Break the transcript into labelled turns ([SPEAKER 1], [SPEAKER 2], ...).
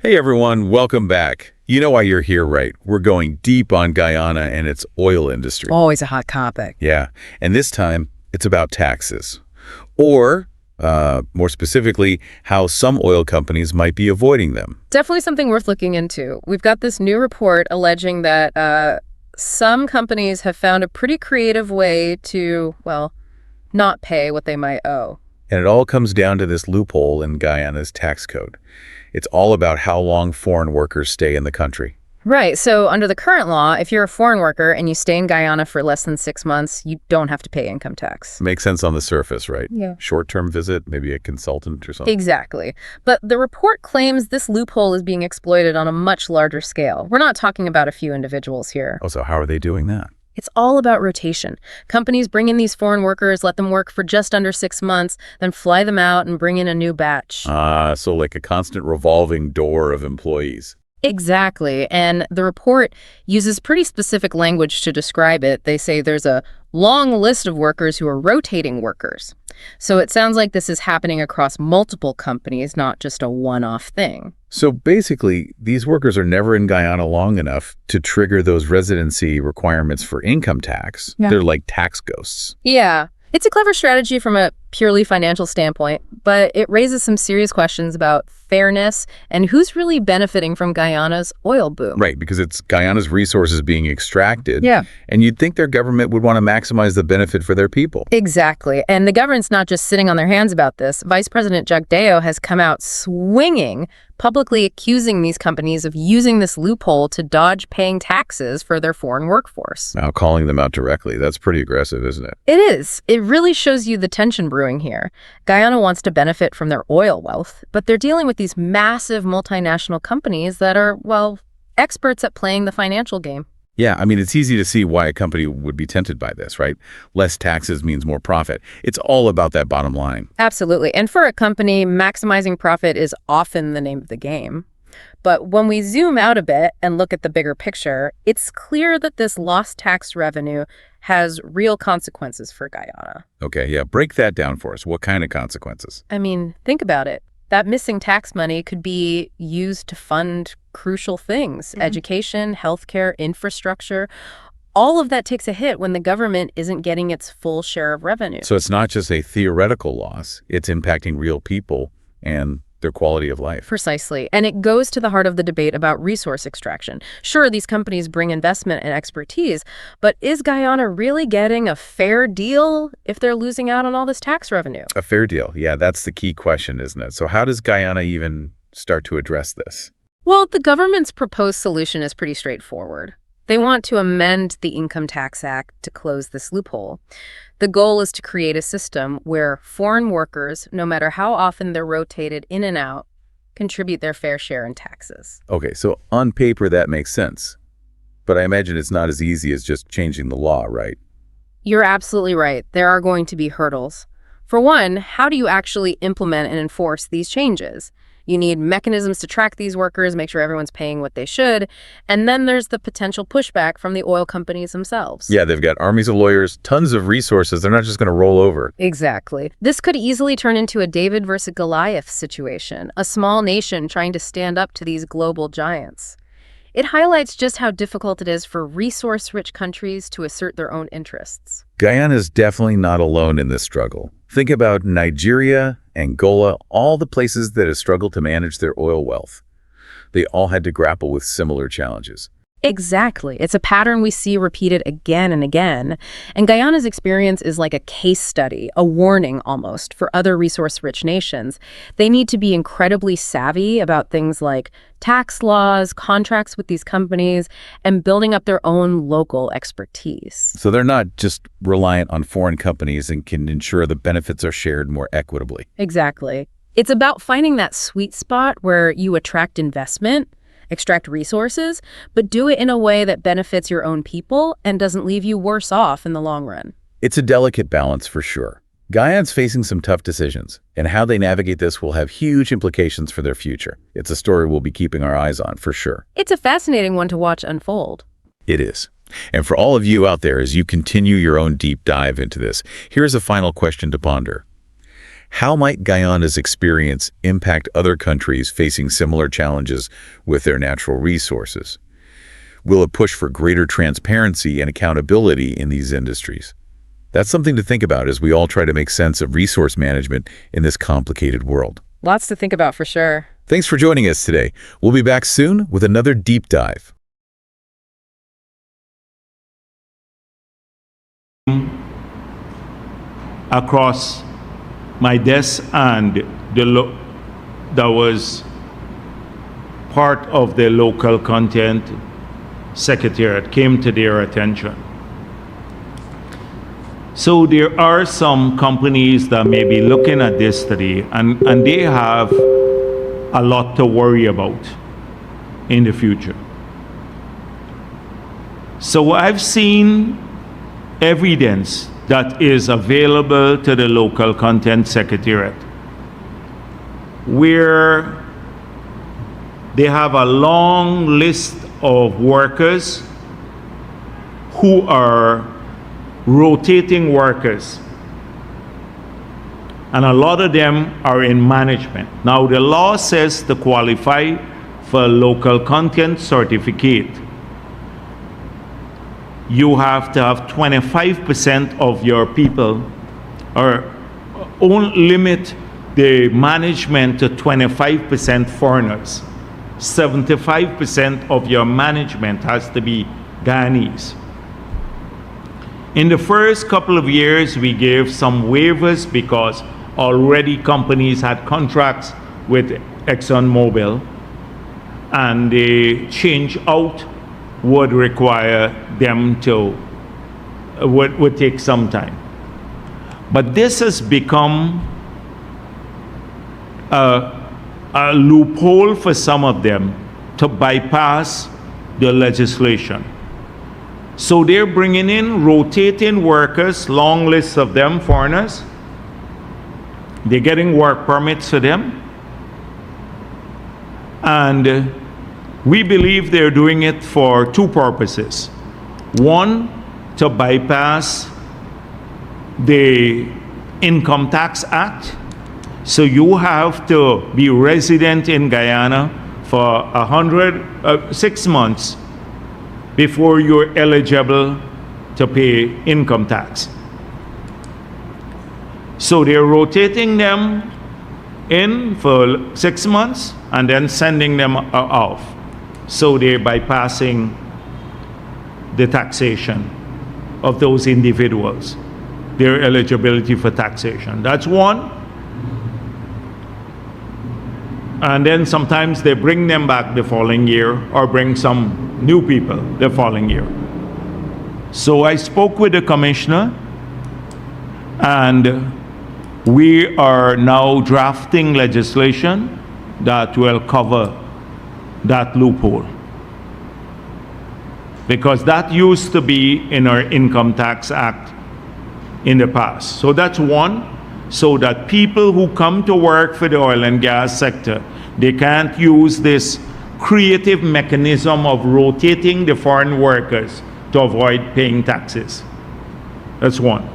[SPEAKER 1] Hey everyone, welcome back. You know why you're here, right? We're going deep on Guyana and its oil industry.
[SPEAKER 2] Always a hot topic.
[SPEAKER 1] Yeah, and this time it's about taxes. Or, more specifically, how some oil companies might be avoiding them.
[SPEAKER 2] Definitely something worth looking into. We've got this new report alleging that some companies have found a pretty creative way to, well, not pay what they might owe.
[SPEAKER 1] And it all comes down to this loophole in Guyana's tax code. It's all about how long foreign workers stay in the country.
[SPEAKER 2] Right. So under the current law, if you're a foreign worker and you stay in Guyana for less than 6 months, you don't have to pay income tax.
[SPEAKER 1] Makes sense on the surface, right?
[SPEAKER 2] Yeah.
[SPEAKER 1] Short-term visit, maybe a consultant or something.
[SPEAKER 2] Exactly. But the report claims this loophole is being exploited on a much larger scale. We're not talking about a few individuals here.
[SPEAKER 1] Oh, so how are they doing that?
[SPEAKER 2] It's all about rotation. Companies bring in these foreign workers, let them work for just under 6 months, then fly them out and bring in a new batch.
[SPEAKER 1] So like a constant revolving door of employees.
[SPEAKER 2] Exactly. And the report uses pretty specific language to describe it. They say there's a long list of workers who are rotating workers. So it sounds like this is happening across multiple companies, not just a one-off thing.
[SPEAKER 1] So basically, these workers are never in Guyana long enough to trigger those residency requirements for income tax.
[SPEAKER 2] Yeah.
[SPEAKER 1] They're like tax ghosts.
[SPEAKER 2] Yeah. It's a clever strategy from a purely financial standpoint, but it raises some serious questions about fairness and who's really benefiting from Guyana's oil boom.
[SPEAKER 1] Right, because it's Guyana's resources being extracted.
[SPEAKER 2] Yeah.
[SPEAKER 1] And you'd think their government would want to maximize the benefit for their people.
[SPEAKER 2] Exactly. And the government's not just sitting on their hands about this. Vice President Jagdeo has come out swinging, publicly accusing these companies of using this loophole to dodge paying taxes for their foreign workforce.
[SPEAKER 1] Now, calling them out directly, that's pretty aggressive, isn't it?
[SPEAKER 2] It is. It really shows you the tension brewing here. Guyana wants to benefit from their oil wealth, but they're dealing with these massive multinational companies that are, well, experts at playing the financial game.
[SPEAKER 1] Yeah, I mean, it's easy to see why a company would be tempted by this, right? Less taxes means more profit. It's all about that bottom line.
[SPEAKER 2] Absolutely. And for a company, maximizing profit is often the name of the game. But when we zoom out a bit and look at the bigger picture, it's clear that this lost tax revenue has real consequences for Guyana.
[SPEAKER 1] Okay, yeah, break that down for us. What kind of consequences?
[SPEAKER 2] I mean, think about it. That missing tax money could be used to fund crucial things, education, healthcare, infrastructure. All of that takes a hit when the government isn't getting its full share of revenue.
[SPEAKER 1] So it's not just a theoretical loss. It's impacting real people and their quality of life.
[SPEAKER 2] Precisely. And it goes to the heart of the debate about resource extraction. Sure, these companies bring investment and expertise, but is Guyana really getting a fair deal if they're losing out on all this tax revenue?
[SPEAKER 1] A fair deal. Yeah, that's the key question, isn't it? So how does Guyana even start to address this?
[SPEAKER 2] Well, the government's proposed solution is pretty straightforward. They want to amend the Income Tax Act to close this loophole. The goal is to create a system where foreign workers, no matter how often they're rotated in and out, contribute their fair share in taxes.
[SPEAKER 1] Okay, so on paper that makes sense. But I imagine it's not as easy as just changing the law, right?
[SPEAKER 2] You're absolutely right. There are going to be hurdles. For one, how do you actually implement and enforce these changes? You need mechanisms to track these workers, make sure everyone's paying what they should. And then there's the potential pushback from the oil companies themselves.
[SPEAKER 1] Yeah, they've got armies of lawyers, tons of resources. They're not just going to roll over.
[SPEAKER 2] Exactly. This could easily turn into a David versus Goliath situation, a small nation trying to stand up to these global giants. It highlights just how difficult it is for resource-rich countries to assert their own interests.
[SPEAKER 1] Guyana is definitely not alone in this struggle. Think about Nigeria, Angola, all the places that have struggled to manage their oil wealth. They all had to grapple with similar challenges.
[SPEAKER 2] Exactly. It's a pattern we see repeated again and again. And Guyana's experience is like a case study, a warning almost, for other resource-rich nations. They need to be incredibly savvy about things like tax laws, contracts with these companies, and building up their own local expertise.
[SPEAKER 1] So they're not just reliant on foreign companies and can ensure the benefits are shared more equitably.
[SPEAKER 2] Exactly. It's about finding that sweet spot where you attract investment, extract resources, but do it in a way that benefits your own people and doesn't leave you worse off in the long run.
[SPEAKER 1] It's a delicate balance for sure. Guyana's facing some tough decisions, and how they navigate this will have huge implications for their future. It's a story we'll be keeping our eyes on for sure.
[SPEAKER 2] It's a fascinating one to watch unfold.
[SPEAKER 1] It is. And for all of you out there, as you continue your own deep dive into this, here's a final question to ponder. How might Guyana's experience impact other countries facing similar challenges with their natural resources? Will it push for greater transparency and accountability in these industries? That's something to think about as we all try to make sense of resource management in this complicated world.
[SPEAKER 2] Lots to think about for sure.
[SPEAKER 1] Thanks for joining us today. We'll be back soon with another deep dive.
[SPEAKER 3] Across my desk, and that was part of the local content secretariat came to their attention. So there are some companies that may be looking at this today, and they have a lot to worry about in the future. So I've seen evidence that is available to the local content secretariat, where they have a long list of workers who are rotating workers, and a lot of them are in management. Now, the law says to qualify for a local content certificate, you have to have 25% of your people, or limit the management to 25% foreigners. 75% of your management has to be Guyanese. In the first couple of years, we gave some waivers because already companies had contracts with ExxonMobil, and the change out would require them to, would take some time. But this has become a loophole for some of them to bypass the legislation. So they're bringing in rotating workers, long lists of them, foreigners. They're getting work permits for them. And we believe they're doing it for two purposes. One, to bypass the Income Tax Act. So you have to be resident in Guyana for 6 months before you're eligible to pay income tax. So they're rotating them in for 6 months and then sending them off. So they're bypassing the taxation of those individuals, their eligibility for taxation. That's one. And then sometimes they bring them back the following year, or bring some new people the following year. So I spoke with the commissioner, and we are now drafting legislation that will cover that loophole, because that used to be in our Income Tax Act in the past. So that's one, so that people who come to work for the oil and gas sector, they can't use this creative mechanism of rotating the foreign workers to avoid paying taxes. That's one.